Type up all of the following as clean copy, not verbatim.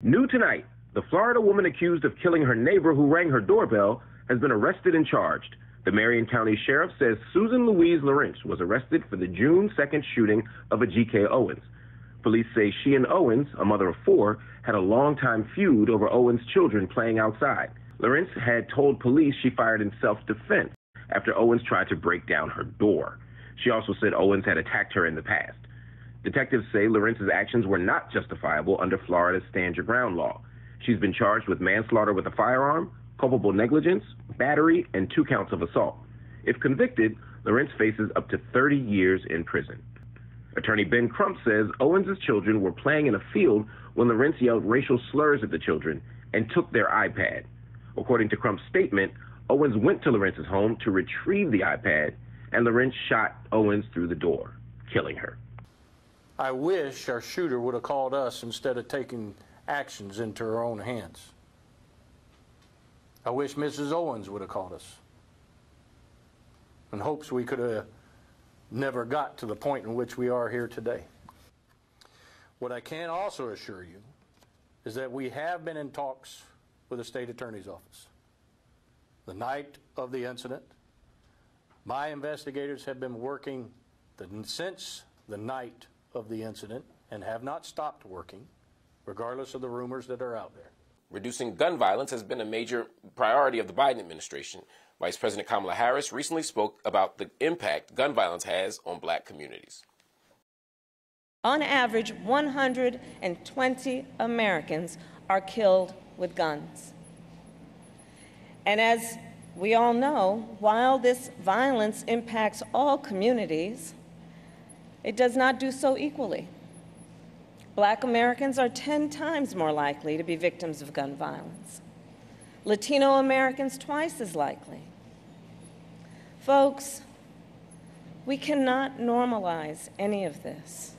New tonight, the Florida woman accused of killing her neighbor who rang her doorbell has been arrested and charged. The Marion County Sheriff says Susan Louise Lorincz was arrested for the June 2nd shooting of Ajike Owens. Police say she and Owens, a mother of 4, had a long-time feud over Owens' children playing outside. Lorincz had told police she fired in self-defense after Owens tried to break down her door. She also said Owens had attacked her in the past. Detectives say Lorintz's actions were not justifiable under Florida's Stand Your Ground law. She's been charged with manslaughter with a firearm, culpable negligence, battery, and 2 counts of assault. If convicted, Lorincz faces up to 30 years in prison. Attorney Ben Crump says Owens' children were playing in a field when Lorincz yelled racial slurs at the children and took their iPad. According to Crump's statement, Owens went to Lorintz's home to retrieve the iPad, and Lorincz shot Owens through the door, killing her. I wish our shooter would have called us instead of taking actions into her own hands. I wish Mrs. Owens would have called us in hopes we could have never got to the point in which we are here today. What I can also assure you is that we have been in talks with the state attorney's office. The night of the incident, my investigators have been working since the night of the incident and have not stopped working, regardless of the rumors that are out there. Reducing gun violence has been a major priority of the Biden administration. Vice President Kamala Harris recently spoke about the impact gun violence has on black communities. On average, 120 Americans are killed with guns. And as we all know, while this violence impacts all communities, it does not do so equally. Black Americans are 10 times more likely to be victims of gun violence. Latino Americans twice as likely. Folks, we cannot normalize any of this.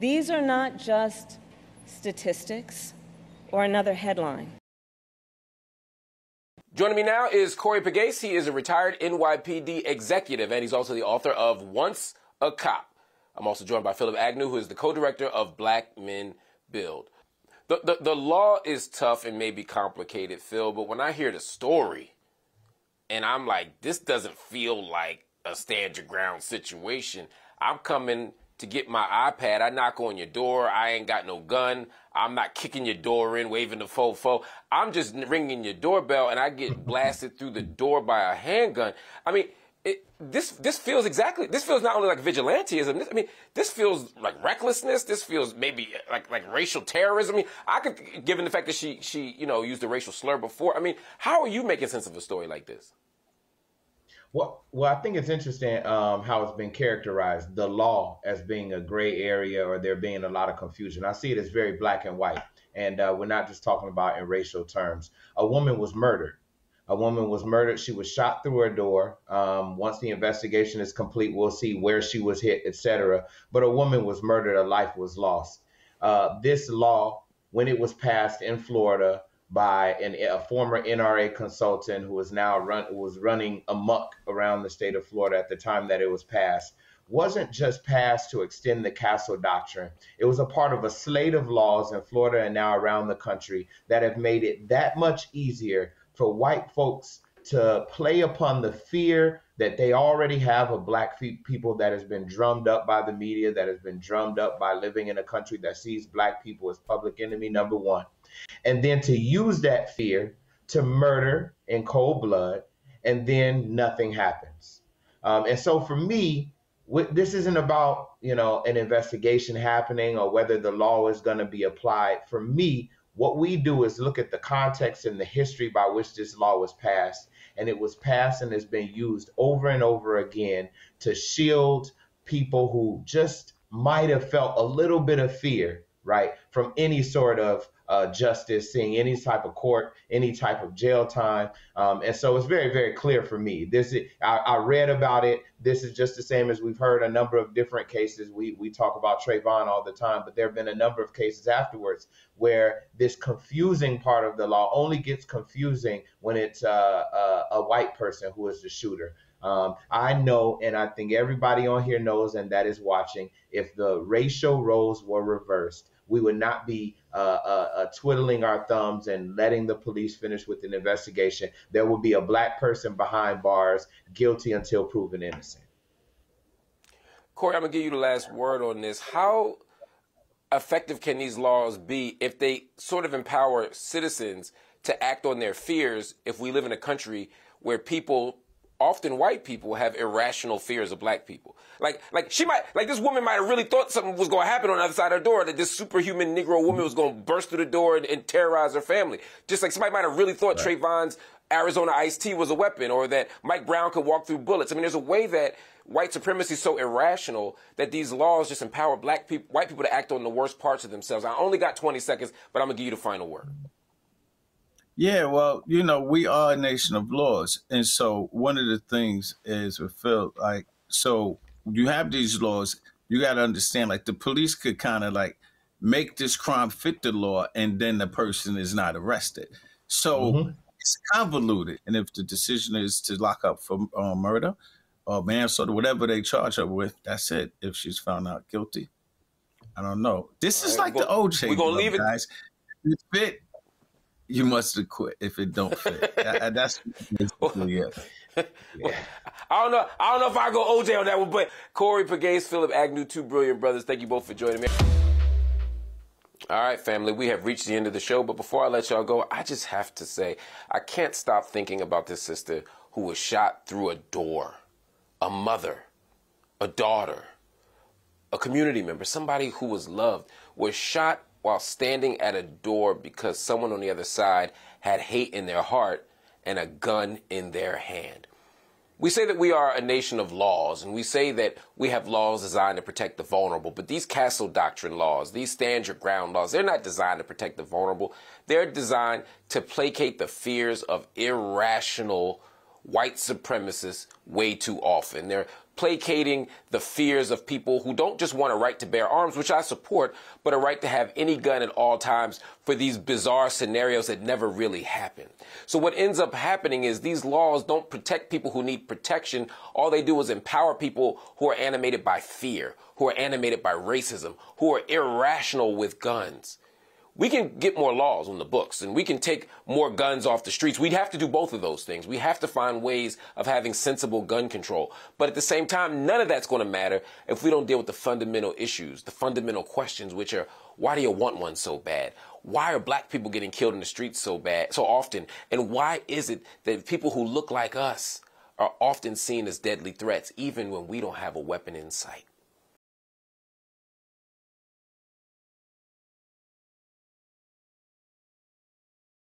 These are not just statistics or another headline. Joining me now is Corey Pegues. He is a retired NYPD executive, and he's also the author of Once a Cop. I'm also joined by Phillip Agnew, who is the co-director of Black Men Build. The law is tough and maybe complicated, Phil, but when I hear the story, and I'm like, this doesn't feel like a stand your ground situation. I'm coming to get my iPad. I knock on your door. I ain't got no gun. I'm not kicking your door in, waving the fofo. I'm just ringing your doorbell, and I get blasted through the door by a handgun. I mean, this feels not only like vigilantism. This feels like recklessness. This feels maybe like racial terrorism. I mean, I could, given the fact that she used a racial slur before. I mean, how are you making sense of a story like this? Well, I think it's interesting how it's been characterized, the law as being a gray area or there being a lot of confusion. I see it as very black and white, and we're not just talking about in racial terms. A woman was murdered. She was shot through her door. Once the investigation is complete, we'll see where she was hit, etc. But a woman was murdered. A life was lost. This law, when it was passed in Florida by a former NRA consultant who is now was running amok around the state of Florida at the time that it was passed, wasn't just passed to extend the Castle Doctrine. It was a part of a slate of laws in Florida and now around the country that have made it that much easier for white folks to play upon the fear that they already have of black people that has been drummed up by the media, that has been drummed up by living in a country that sees black people as public enemy number one. And then to use that fear to murder in cold blood, and then nothing happens. And so for me, this isn't about, an investigation happening or whether the law is going to be applied. For me, what we do is look at the context and the history by which this law was passed. And it was passed and has been used over and over again to shield people who just might have felt a little bit of fear, right, from any sort of justice, seeing any type of court, any type of jail time. And so it's very, very clear for me. I read about it. This is just the same as we've heard a number of different cases. We talk about Trayvon all the time, but there have been a number of cases afterwards where this confusing part of the law only gets confusing when it's a white person who is the shooter. I know, and I think everybody on here knows, and that is watching, if the racial roles were reversed, we would not be twiddling our thumbs and letting the police finish with an investigation. There will be a black person behind bars, guilty until proven innocent. Corey, I'm going to give you the last word on this. How effective can these laws be if they sort of empower citizens to act on their fears if we live in a country where people, often white people, have irrational fears of black people? Like this woman might have really thought something was going to happen on the other side of her door, that this superhuman Negro woman was going to burst through the door and terrorize her family. Just like somebody might have really thought Trayvon's Arizona iced tea was a weapon, or that Mike Brown could walk through bullets. I mean, there's a way that white supremacy is so irrational that these laws just empower white people to act on the worst parts of themselves. I only got 20 seconds, but I'm going to give you the final word. Yeah, well, you know, we are a nation of laws. And so one of the things is with Phil, like, so you have these laws, you got to understand, like, the police could kind of like make this crime fit the law and then the person is not arrested. So it's convoluted. And if the decision is to lock up for murder or manslaughter, whatever they charge her with, that's it. If she's found out guilty, I don't know. This is like the OJ. We're going to leave it, guys. If it fit, you must acquit. If it don't fit, that's basically it. Well, I don't know if I go OJ on that one, but Corey Pegues, Phillip Agnew, two brilliant brothers. Thank you both for joining me. All right, family, we have reached the end of the show, but before I let y'all go, I just have to say, I can't stop thinking about this sister who was shot through a door, a mother, a daughter, a community member, somebody who was loved, was shot while standing at a door because someone on the other side had hate in their heart and a gun in their hand. We say that we are a nation of laws, and we say that we have laws designed to protect the vulnerable, but these castle doctrine laws, these stand your ground laws, they're not designed to protect the vulnerable. They're designed to placate the fears of irrational white supremacists way too often. They're placating the fears of people who don't just want a right to bear arms, which I support, but a right to have any gun at all times for these bizarre scenarios that never really happen. So what ends up happening is these laws don't protect people who need protection. All they do is empower people who are animated by fear, who are animated by racism, who are irrational with guns. We can get more laws on the books, and we can take more guns off the streets. We'd have to do both of those things. We have to find ways of having sensible gun control. But at the same time, none of that's going to matter if we don't deal with the fundamental issues, the fundamental questions, which are, why do you want one so bad? Why are black people getting killed in the streets so often? And why is it that people who look like us are often seen as deadly threats, even when we don't have a weapon in sight?